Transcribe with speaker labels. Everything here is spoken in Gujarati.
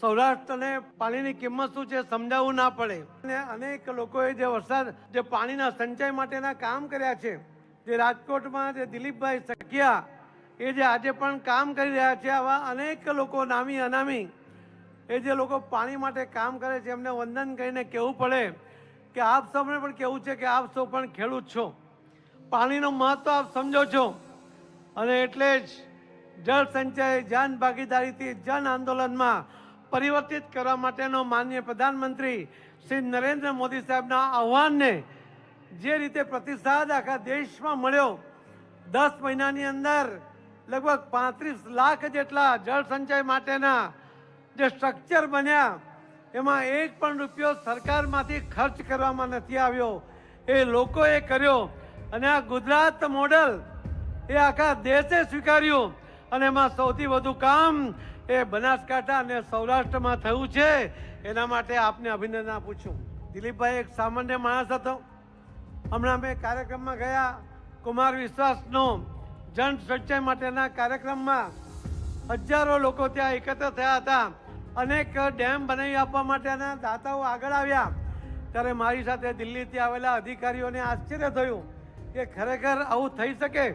Speaker 1: સૌરાષ્ટ્રને પાણીની કિંમત શું છે સમજાવવું ના પડે. અને અનેક લોકોએ જે પાણીના સંચય માટેના કામ કર્યા છે, જે રાજકોટમાં જે દિલીપભાઈ સખિયા એ જે આજે પણ કામ કરી રહ્યા છે, આવા અનેક લોકો નામી અનામી એ જે લોકો પાણી માટે કામ કરે છે એમને વંદન કરીને કહેવું પડે કે આપ સૌને પણ કહેવું છે કે આપ સૌ પણ ખેડૂત છો, પાણીનું મહત્વ આપ સમજો છો. અને એટલે જ જળ સંચય જન ભાગીદારીથી જન આંદોલનમાં પરિવર્તિત કરવા માટેનો માનનીય પ્રધાનમંત્રી શ્રી નરેન્દ્ર મોદી સાહેબના આહવાનને જે રીતે પ્રતિસાદ આખા દેશમાં મળ્યો, 10 મહિનાની અંદર લગભગ 35 લાખ જેટલા જળ સંચય માટેના જે સ્ટ્રક્ચર બન્યા, એમાં એક પણ રૂપિયો સરકારમાંથી ખર્ચ કરવામાં નથી આવ્યો, એ લોકોએ કર્યો. અને આ ગુજરાત મોડલ એ આખા દેશે સ્વીકાર્યું અને એમાં સૌથી વધુ કામ એ બનાસકાંઠા અને સૌરાષ્ટ્રમાં થયું છે. એના માટે આપને અભિનંદન આપું છું. દિલીપભાઈ એક સામાન્ય માણસ હતો. હમણાં અમે કાર્યક્રમમાં ગયા, કુમાર વિશ્વાસનો જન સંચય માટેના કાર્યક્રમમાં હજારો લોકો ત્યાં એકત્ર થયા હતા. અનેક ડેમ બનાવી આપવા માટેના દાતાઓ આગળ આવ્યા. ત્યારે મારી સાથે દિલ્હીથી આવેલા અધિકારીઓને આશ્ચર્ય થયું કે ખરેખર આવું થઈ શકે.